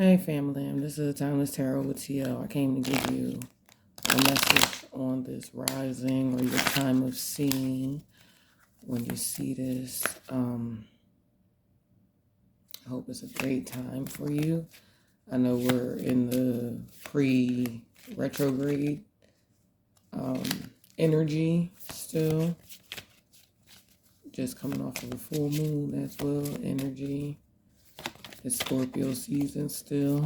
Hey Famalam, this is Timeless Tarot with TL. I came to give you a message on this rising or your time of seeing. When you see this, I hope it's a great time for you. I know we're in the pre-retrograde energy still. Just coming off of a full moon as well, energy. It's Scorpio season still.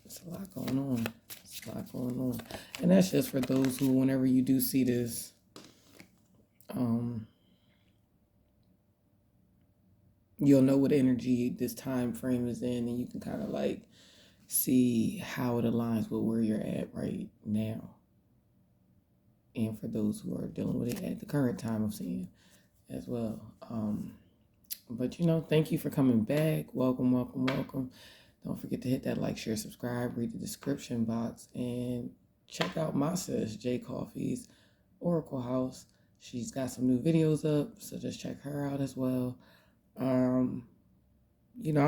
It's a lot going on. And that's just for those who, whenever you do see this, you'll know what energy this time frame is in, and you can kind of like see how it aligns with where you're at right now. And for those who are dealing with it at the current time of seeing as well. But thank you for coming back. Welcome. Don't forget to hit that like, share, subscribe, read the description box, and check out my sis, J Coffee's Oracle House. She's got some new videos up, so just check her out as well. I'm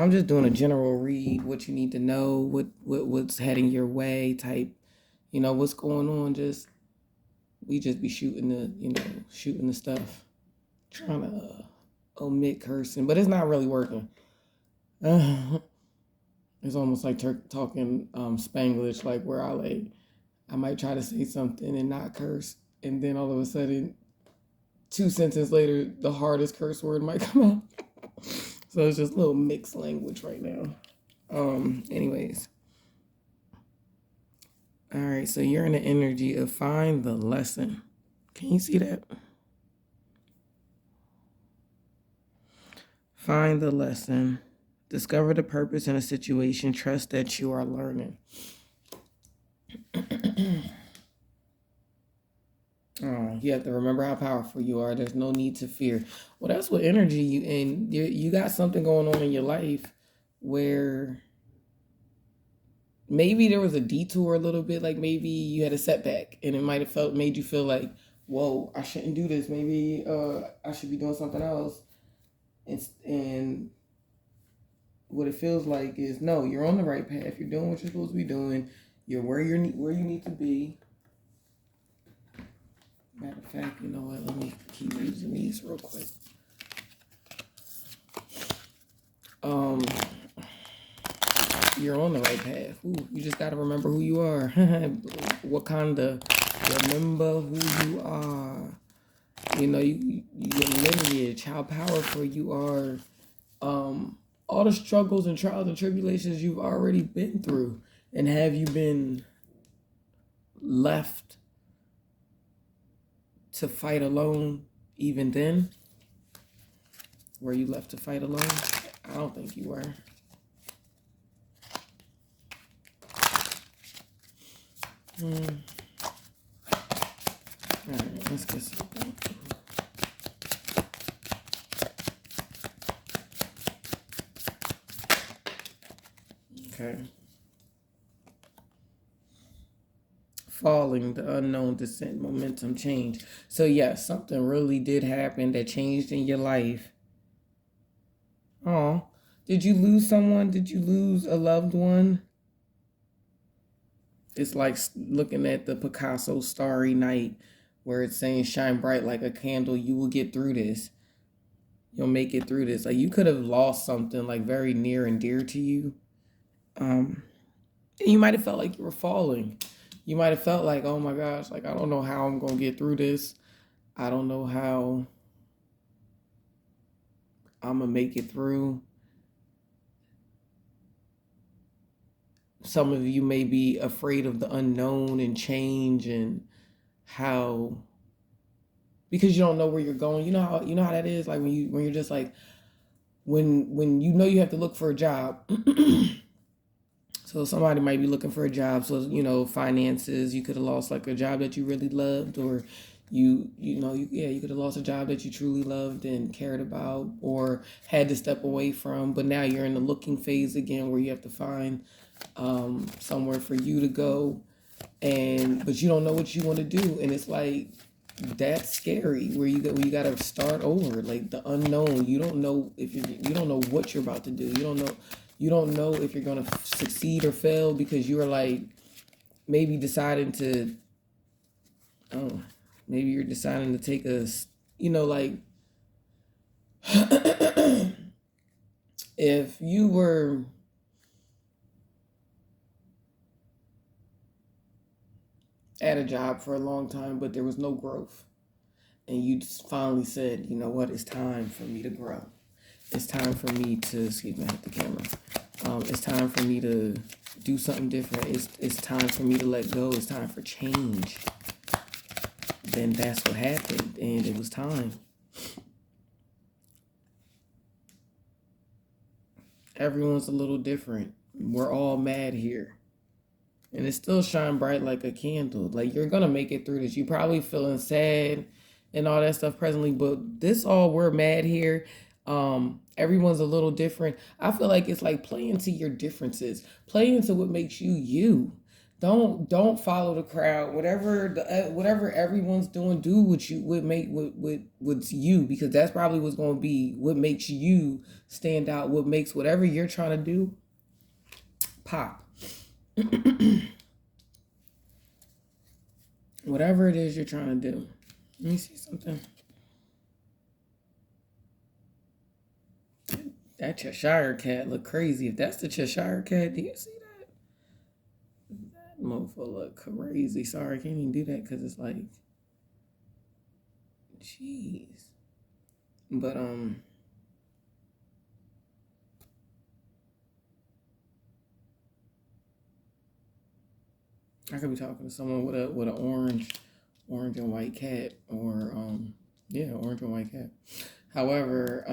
just doing a general read, what you need to know, what's heading your way type, what's going on. We just be shooting the stuff, trying to omit cursing, but it's not really working. It's almost like talking Spanglish, like where I might try to say something and not curse, and then all of a sudden 2 sentences later the hardest curse word might come out. So it's just a little mixed language right now. Anyways, all right, so you're in the energy of find the lesson. Can you see that? Find the lesson. Discover the purpose in a situation. Trust that you are learning. You have to remember how powerful you are. There's no need to fear. Well, that's what energy you got something going on in your life where maybe there was a detour a little bit, like maybe you had a setback and it might have made you feel like, whoa, I shouldn't do this. Maybe I should be doing something else. And what it feels like is, no, you're on the right path. You're doing what you're supposed to be doing. You're where you need to be. Matter of fact, you know what? Let me keep using these real quick. You're on the right path. Ooh, you just got to remember who you are. Wakanda, remember who you are. Your lineage, how powerful you are. All the struggles and trials and tribulations you've already been through. And have you been left to fight alone even then? Were you left to fight alone? I don't think you were. All right, let's get something. Okay. Falling, the unknown descent, momentum, change. So yes, something really did happen that changed in your life. Oh, did you lose someone? Did you lose a loved one? It's like looking at the Picasso Starry Night where it's saying shine bright like a candle. You will get through this. You'll make it through this. Like you could have lost something like very near and dear to you. You might have felt like you were falling. You might have felt like, oh my gosh, like I don't know how I'm going to get through this. I don't know how I'm going to make it through. Some of you may be afraid of the unknown and change and how, because you don't know where you're going. You know how that is, like when you're just like, when you have to look for a job. So somebody might be looking for a job. So, finances, you could have lost like a job that you really loved, or you could have lost a job that you truly loved and cared about or had to step away from. But now you're in the looking phase again where you have to find somewhere for you to go. But you don't know what you want to do. And it's like that's scary. Where you got to start over, like the unknown. You don't know you don't know what you're about to do. You don't know if you're gonna succeed or fail because you are like maybe deciding to. Oh, maybe you're deciding to take a, like if you were at a job for a long time, but there was no growth, and you just finally said, you know what, it's time for me to grow. It's time for me to, excuse me, I hit the camera. It's time for me to do something different. It's time for me to let go. It's time for change. Then that's what happened, and it was time. Everyone's a little different. We're all mad here. And it still shine bright like a candle. Like, you're going to make it through this. You probably feeling sad and all that stuff presently, but this all, we're mad here. Everyone's a little different. I feel like it's like play into your differences. Play into what makes you you. Don't follow the crowd. Whatever everyone's doing, do what's you, because that's probably what's going to be what makes you stand out. What makes whatever you're trying to do pop. Whatever it is you're trying to do. Let me see something. That Cheshire cat look crazy. If that's the Cheshire cat, do you see that? That mofo look crazy. Sorry, I can't even do that because it's like, jeez. But I could be talking to someone with an orange and white cat, or orange and white cat. However,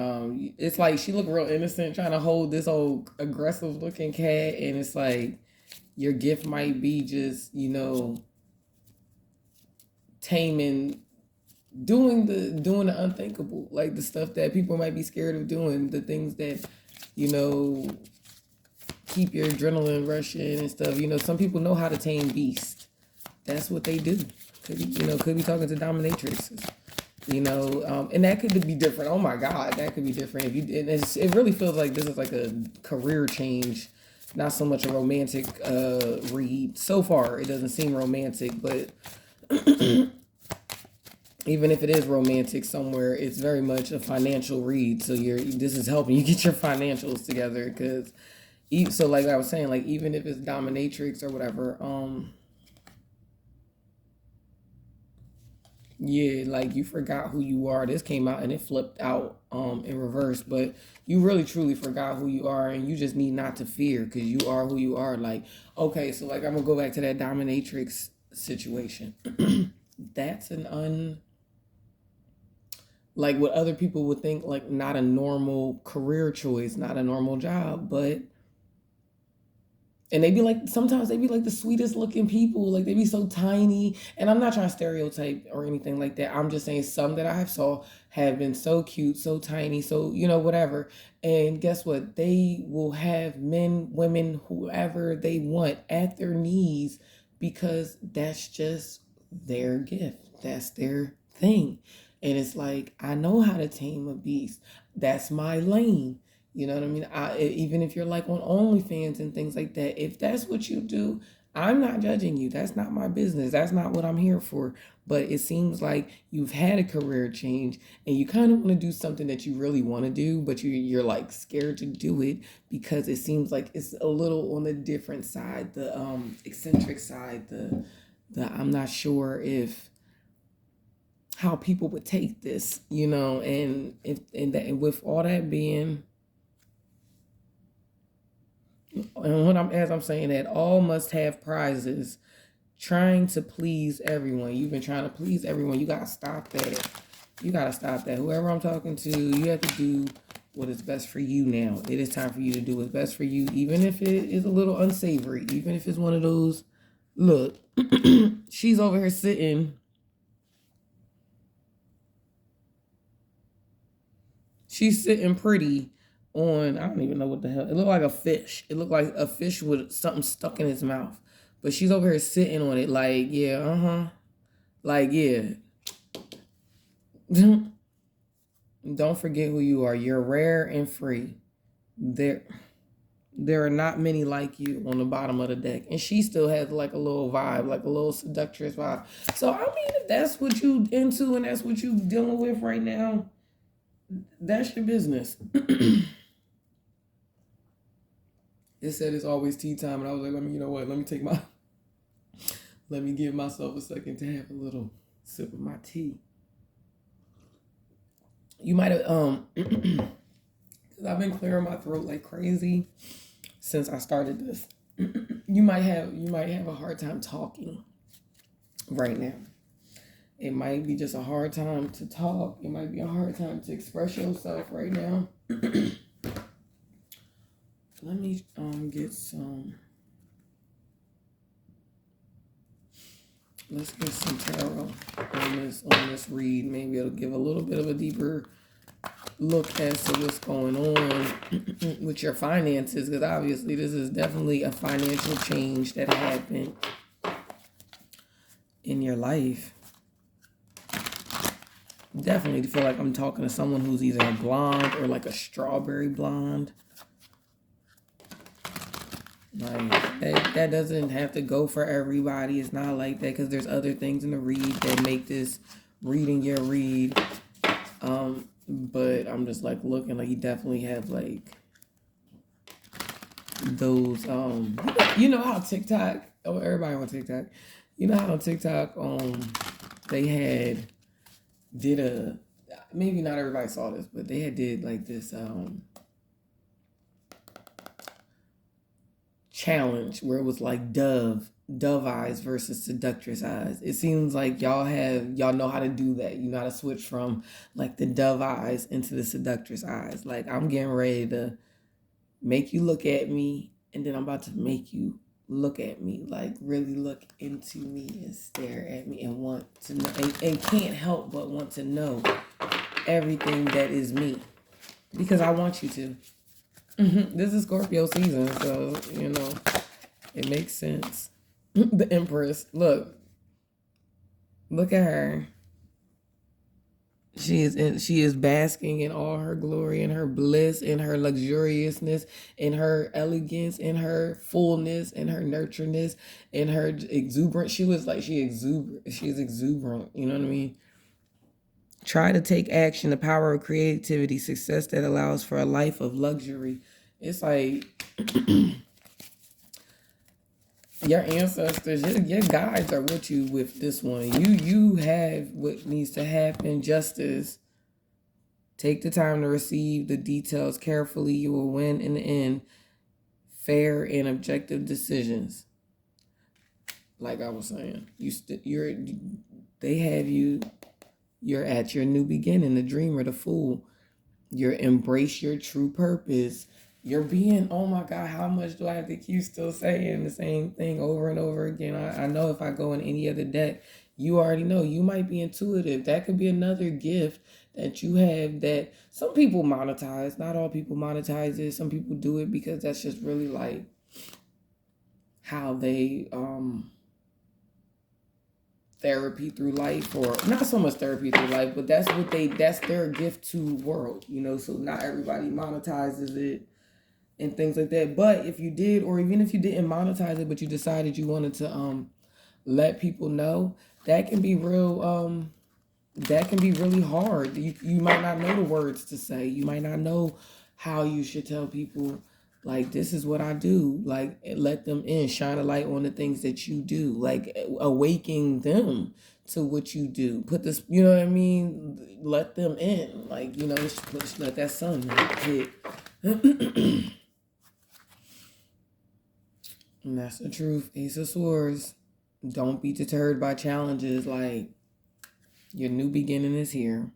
it's like she looked real innocent trying to hold this old aggressive looking cat, and it's like your gift might be just, taming, doing the unthinkable, like the stuff that people might be scared of doing, the things that, keep your adrenaline rushing and stuff. Some people know how to tame beasts. That's what they do. Could be talking to dominatrixes. And that could be different. Oh my God, that could be different. It really feels like this is like a career change, not so much a romantic read. So far, it doesn't seem romantic, but even if it is romantic somewhere, it's very much a financial read. So this is helping you get your financials together, because so like I was saying, like even if it's dominatrix or whatever, yeah, like you forgot who you are. This came out and it flipped out in reverse, but you really truly forgot who you are, and you just need not to fear, because you are who you are. Like, okay, so like I'm gonna go back to that dominatrix situation. That's like what other people would think, like not a normal career choice, not a normal job, but and sometimes they be like the sweetest looking people. Like they be so tiny. And I'm not trying to stereotype or anything like that. I'm just saying some that I have saw have been so cute, so tiny, so, whatever. And guess what? They will have men, women, whoever they want at their knees, because that's just their gift. That's their thing. And it's like, I know how to tame a beast. That's my lane. You know what I mean? Even if you're like on OnlyFans and things like that, if that's what you do, I'm not judging you. That's not my business. That's not what I'm here for. But it seems like you've had a career change and you kind of want to do something that you really want to do, but you're like scared to do it because it seems like it's a little on the different side, the eccentric side, the I'm not sure if how people would take this, and with all that being. And as I'm saying that, all must have prizes. Trying to please everyone. You've been trying to please everyone. You gotta stop that. You gotta stop that. Whoever I'm talking to, you have to do what is best for you now. It is time for you to do what's best for you, even if it is a little unsavory, even if it's one of those. Look, she's over here sitting. She's sitting pretty on, I don't even know what the hell. It looked like a fish. It looked like a fish with something stuck in his mouth. But she's over here sitting on it like, yeah, like, yeah. Don't forget who you are. You're rare and free. There are not many like you on the bottom of the deck. And she still has like a little vibe, like a little seductress vibe. So I mean, if that's what you into and that's what you dealing with right now, that's your business. It said it's always tea time, and I was like, you know what, let me give myself a second to have a little sip of my tea. You might have because I've been clearing my throat like crazy since I started this. You might have a hard time talking right now. It might be just a hard time to talk. It might be a hard time to express yourself right now. Let me get some. Let's get some tarot on this read. Maybe it'll give a little bit of a deeper look as to what's going on with your finances, because obviously this is definitely a financial change that happened in your life. Definitely feel like I'm talking to someone who's either a blonde or like a strawberry blonde. Like that doesn't have to go for everybody. It's not like that, because there's other things in the read that make this reading your read. But I'm just like looking like you definitely have like those you know how TikTok, oh, everybody on TikTok, you know how on TikTok they did a, maybe not everybody saw this, but they did like this challenge where it was like dove eyes versus seductress eyes. It seems like y'all know how to do that. You know how to switch from like the dove eyes into the seductress eyes. Like, I'm getting ready to make you look at me, and then I'm about to make you look at me, like really look into me and stare at me and want to know, and can't help but want to know everything that is me, because I want you to. This is Scorpio season, so you know it makes sense. The Empress, look at her. She is basking in all her glory, in her bliss, in her luxuriousness, in her elegance, in her fullness, in her nurtureness, in her exuberance. She's exuberant. You know what I mean? Try to take action, the power of creativity, success that allows for a life of luxury. It's like your ancestors, your guides are with you with this one. You have what needs to happen. Justice. Take the time to receive the details carefully. You will win in the end. Fair and objective decisions. Like I was saying, they have you. You're at your new beginning, the dreamer, the fool. You're embrace your true purpose. You're being, oh my God, how much do I have to keep still saying the same thing over and over again? I know if I go in any other deck, you already know you might be intuitive. That could be another gift that you have that some people monetize. Not all people monetize it. Some people do it because that's just really like how they therapy through life, or not so much therapy through life, but that's their gift to the world, you know. So not everybody monetizes it and things like that. But if you did, or even if you didn't monetize it, but you decided you wanted to let people know, that can be real that can be really hard. You might not know the words to say. You might not know how you should tell people, like, this is what I do. Like, let them in, shine a light on the things that you do, like awaken them to what you do. Put this, you know what I mean? Let them in, like, you know, let that sun hit. And that's the truth. Ace of Swords. Don't be deterred by challenges. Like, your new beginning is here.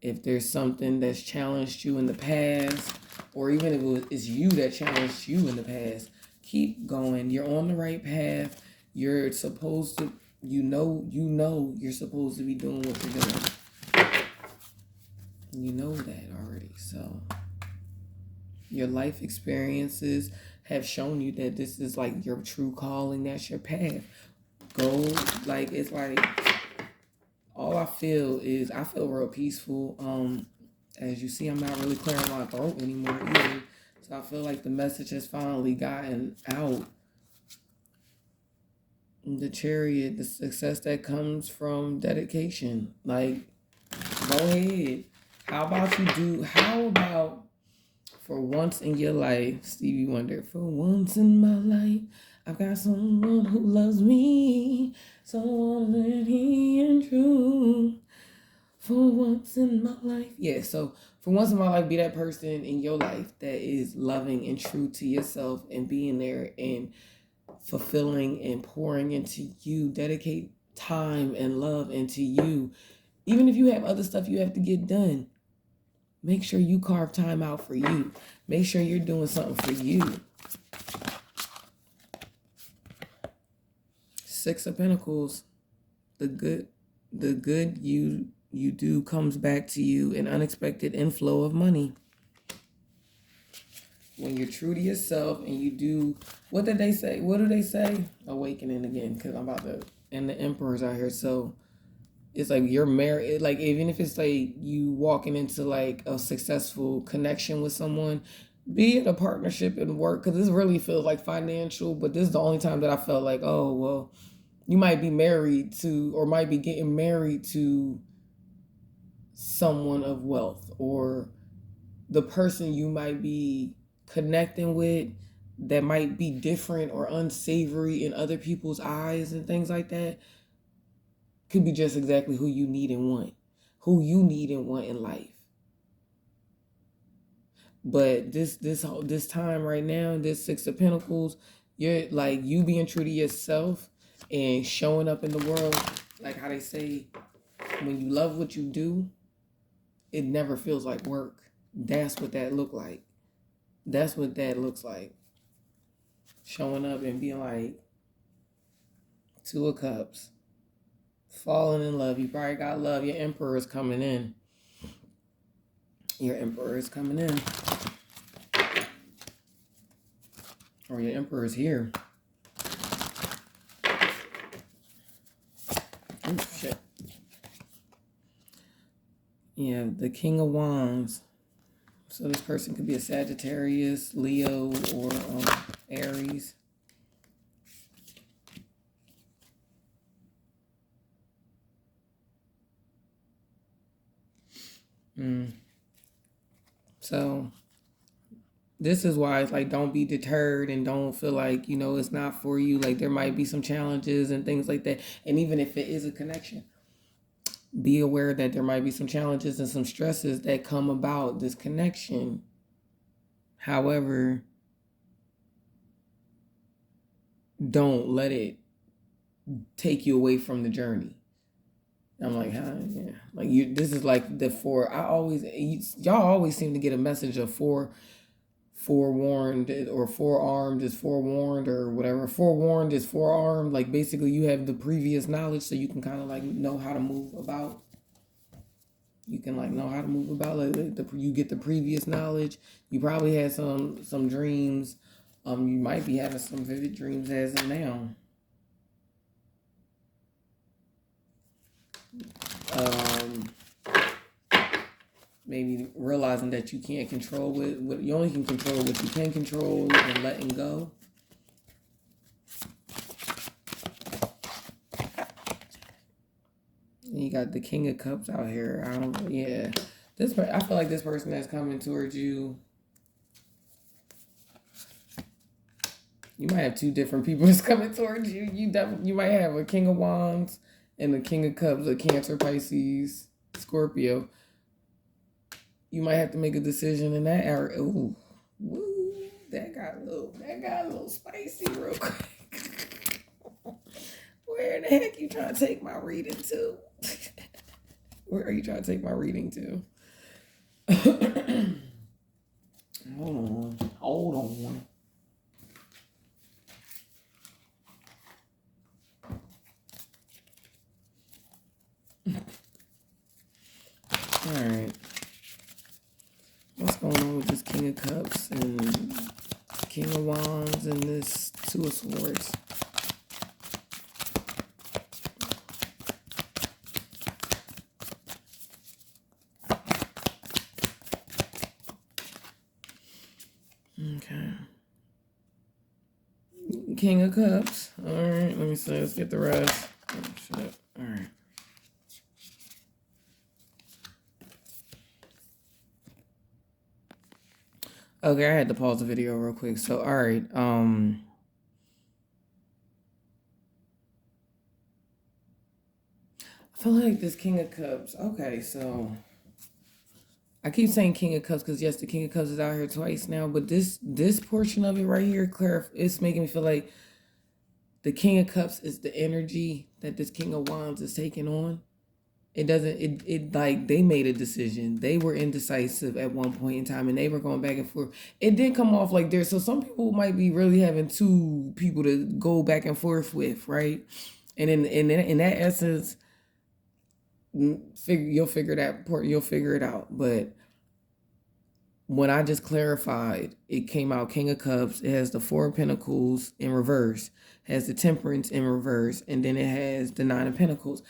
If there's something that's challenged you in the past, or even if it's you that challenged you in the past, keep going. You're on the right path. You're supposed to, you know you're supposed to be doing what you're doing. You know that already. So your life experiences have shown you that this is like your true calling. That's your path. Go, like, it's like all I feel is I feel real peaceful. As you see, I'm not really clearing my throat anymore either. So I feel like the message has finally gotten out. The Chariot, the success that comes from dedication. Like, go ahead. How about for once in your life, Stevie Wonder, for once in my life, I've got someone who loves me, someone really and true. For once in my life. Yeah, so for once in my life, be that person in your life that is loving and true to yourself and being there and fulfilling and pouring into you. Dedicate time and love into you. Even if you have other stuff you have to get done, make sure you carve time out for you. Make sure you're doing something for you. Six of Pentacles. The good you do comes back to you, an unexpected inflow of money. When you're true to yourself and you do, what did they say? What do they say? Awakening again, because I'm about to, and the Emperor's out here. So it's like you're married, like even if it's like you walking into like a successful connection with someone, be it a partnership in work, because this really feels like financial, but this is the only time that I felt like, oh, well, you might be married to, or might be getting married to someone of wealth, or the person you might be connecting with that might be different or unsavory in other people's eyes and things like that could be just exactly who you need and want in life. But this time right now, this Six of Pentacles, you're like, you being true to yourself and showing up in the world, like how they say, when you love what you do, it never feels like work. That's what that look like. That's what that looks like. Showing up and being like, Two of Cups. Falling in love. You probably got love. Your Emperor is coming in. Your Emperor is coming in. Or your Emperor is here. Oh, shit. Yeah, the King of Wands. So this person could be a Sagittarius, Leo, or Aries. So this is why it's like, don't be deterred and don't feel like, it's not for you. Like there might be some challenges and things like that. And even if it is a connection, be aware that there might be some challenges and some stresses that come about this connection. However, don't let it take you away from the journey. I'm like, huh? Yeah. Like this is like the four. Y'all always seem to get a message of forewarned, or forearmed is forewarned, or whatever. Forewarned is forearmed. Like basically you have the previous knowledge, so you can kind of like know how to move about. You can like know how to move about. Like you get the previous knowledge. You probably had some dreams. You might be having some vivid dreams as of now. Maybe realizing that you can't control what you only can control what you can control, and letting go. And you got the King of Cups out here. I feel like this person that's coming towards you. You might have two different people that's coming towards you. You might have a King of Wands and the King of Cups, a Cancer, Pisces, Scorpio. You might have to make a decision in that area. Ooh, woo, that got a little spicy real quick. Where the heck you trying to take my reading to? Where are you trying to take my reading to? Hold on. All right. What's going on with this King of Cups and King of Wands and this Two of Swords? Okay. King of Cups. All right, let me see. Let's get the rest. Oh, shit. All right. Okay, I had to pause the video real quick. So, all right. I feel like this King of Cups. Okay, so I keep saying King of Cups because yes, the King of Cups is out here twice now, but this portion of it right here, Claire, it's making me feel like the King of Cups is the energy that this King of Wands is taking on. It doesn't it like they made a decision. They were indecisive at one point in time and they were going back and forth. It did come off like there. So some people might be really having two people to go back and forth with, right? And in that essence, you'll figure it out. But when I just clarified, it came out King of Cups. It has the Four of Pentacles in reverse, has the Temperance in reverse, and then it has the Nine of Pentacles.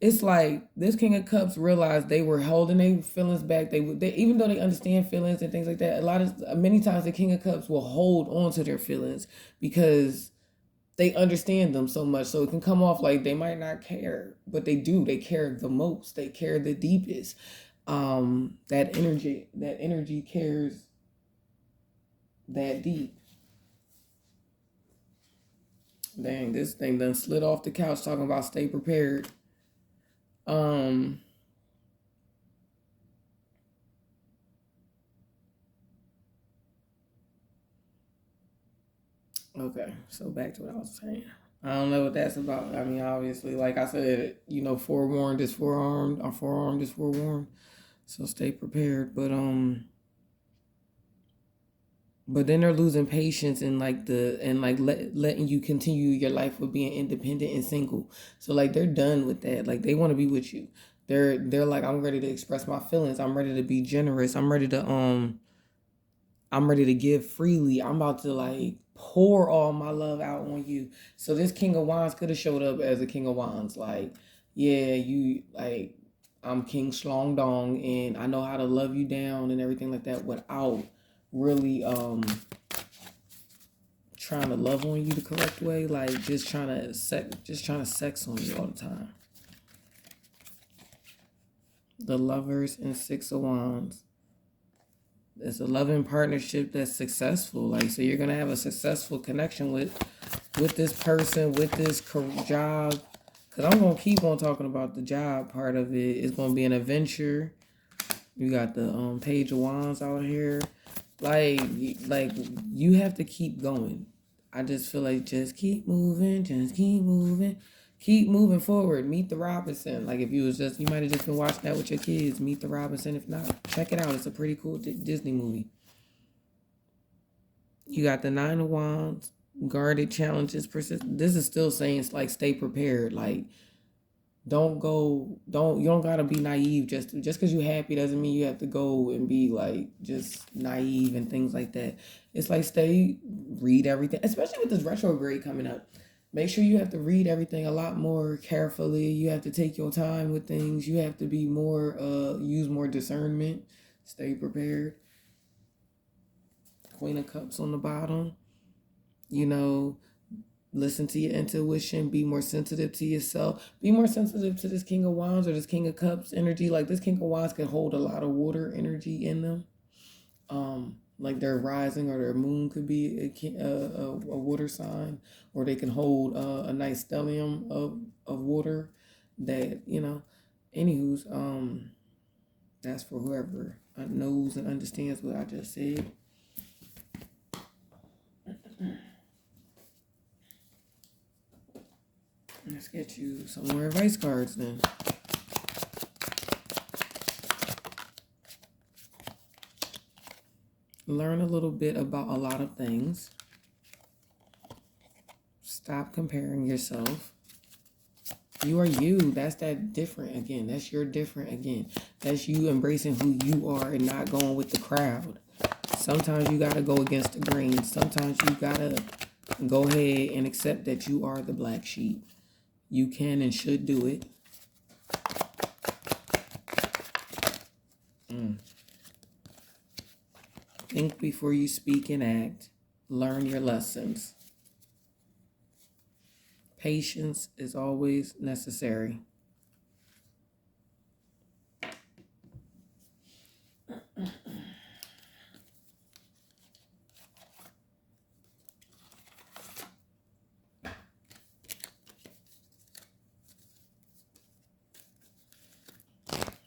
It's like this King of Cups realized they were holding their feelings back. They even though they understand feelings and things like that. Many times the King of Cups will hold on to their feelings because they understand them so much. So it can come off like they might not care, but they do. They care the most. They care the deepest. That energy cares that deep. Dang, this thing done slid off the couch talking about stay prepared. Okay, so back to what I was saying. I don't know what that's about. I mean, obviously, like I said, forewarned is forearmed, or forearmed is forewarned. So stay prepared. But then they're losing patience and letting you continue your life with being independent and single. So like they're done with that. Like they want to be with you. They're like, I'm ready to express my feelings. I'm ready to be generous. I'm ready to give freely. I'm about to like pour all my love out on you. So this King of Wands could have showed up as a King of Wands. Like, yeah, I'm King Shlong Dong and I know how to love you down and everything like that without really trying to love on you the correct way. Like just trying to sex on you all the time. The Lovers and Six of Wands. It's a loving partnership that's successful. Like, so you're gonna have a successful connection with this person, with this job. Cause I'm gonna keep on talking about the job part of it. It's gonna be an adventure. You got the Page of Wands out here. Like you have to keep going. I just feel like just keep moving, keep moving forward. Meet the Robinson. Like if you might have just been watching that with your kids. Meet the Robinson. If not, check it out. It's a pretty cool Disney movie. You got the Nine of Wands, guarded challenges, persist. This is still saying it's like stay prepared. Like you don't gotta be naive. Just because you're happy doesn't mean you have to go and be like just naive and things like that. It's like read everything, especially with this retrograde coming up. Make sure you have to read everything a lot more carefully. You have to take your time with things. You have to be more use more discernment. Stay prepared. Queen of Cups on the bottom. Listen to your intuition. Be more sensitive to yourself. Be more sensitive to this King of Wands or this King of Cups energy. Like this King of Wands can hold a lot of water energy in them. Like their rising or their moon could be a water sign, or they can hold a nice stellium of water. That anywho's that's for whoever knows and understands what I just said. Let's get you some more advice cards then. Learn a little bit about a lot of things. Stop comparing yourself. You are you. That's that different again. That's your different again. That's you embracing who you are and not going with the crowd. Sometimes you got to go against the grain. Sometimes you got to go ahead and accept that you are the black sheep. You can and should do it. Think before you speak and act. Learn your lessons. Patience is always necessary.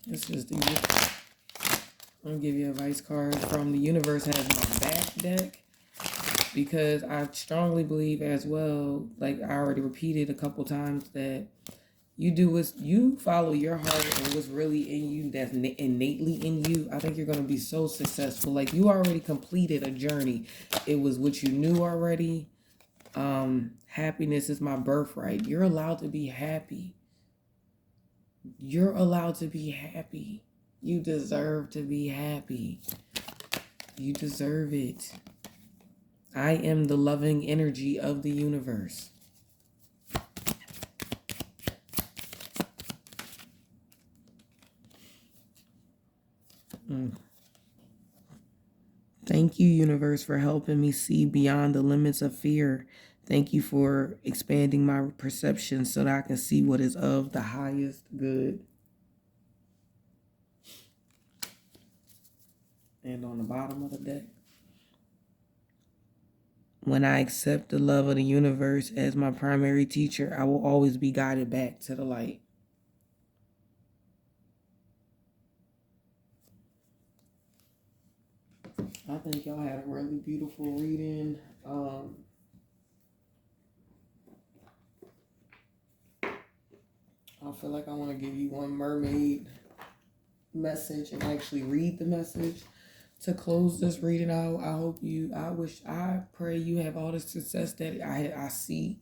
This is the, I'm going to give you a advice card from the universe. Has my back deck, because I strongly believe as well, like I already repeated a couple times, that you follow your heart and what's really in you, that's innately in you. I think you're going to be so successful. Like, you already completed a journey. It was what you knew already. Happiness is my birthright. You're allowed to be happy. You're allowed to be happy. You deserve to be happy. You deserve it. I am the loving energy of the universe. Thank you, universe, for helping me see beyond the limits of fear. Thank you for expanding my perception so that I can see what is of the highest good. And on the bottom of the deck, when I accept the love of the universe as my primary teacher, I will always be guided back to the light. I think y'all had a really beautiful reading. I feel like I want to give you one mermaid message and actually read the message to close this reading out. I pray you have all the success that I see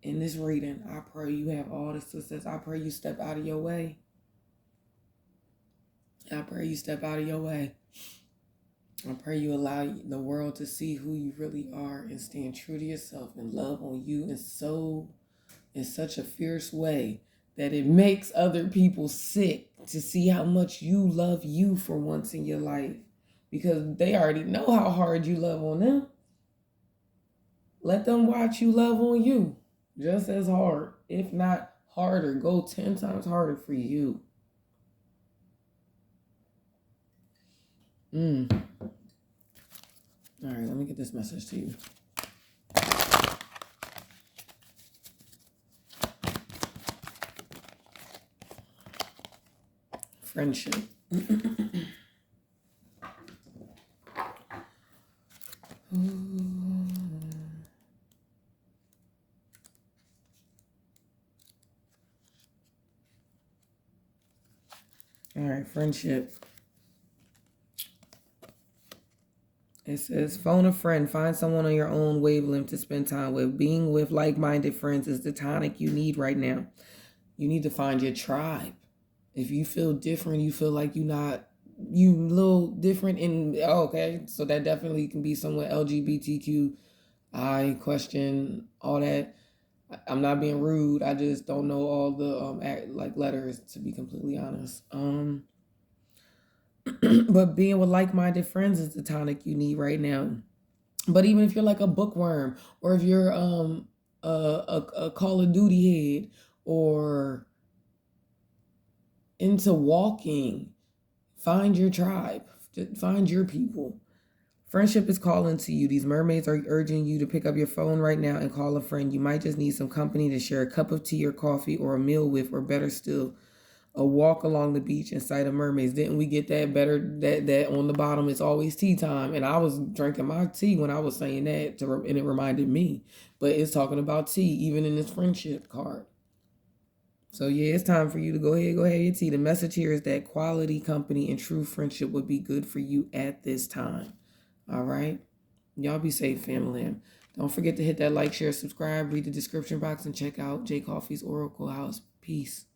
in this reading. I pray you have all the success. I pray you step out of your way. I pray you step out of your way. I pray you allow the world to see who you really are and stand true to yourself and love on you in such a fierce way that it makes other people sick to see how much you love you for once in your life, because they already know how hard you love on them. Let them watch you love on you just as hard, if not harder. Go 10 times harder for you. All right, let me get this message to you. Friendship. All right, friendship. It says, phone a friend. Find someone on your own wavelength to spend time with. Being with like-minded friends is the tonic you need right now. You need to find your tribe. If you feel different, you feel like you a little different in, okay, so that definitely can be somewhat LGBTQI question, all that. I'm not being rude. I just don't know all the letters, to be completely honest. But being with like-minded friends is the tonic you need right now. But even if you're like a bookworm, or if you're a Call of Duty head, or into walking, find your tribe, find your people. Friendship is calling to you. These mermaids are urging you to pick up your phone right now and call a friend. You might just need some company to share a cup of tea or coffee or a meal with, or better still, a walk along the beach in sight of mermaids. Didn't we get that better? That on the bottom, it's always tea time. And I was drinking my tea when I was saying that, and it reminded me. But it's talking about tea, even in this friendship card. So yeah, it's time for you to go ahead your tea. The message here is that quality company and true friendship would be good for you at this time. All right? Y'all be safe, family. Don't forget to hit that like, share, subscribe, read the description box, and check out J Coffee's Oracle House. Peace.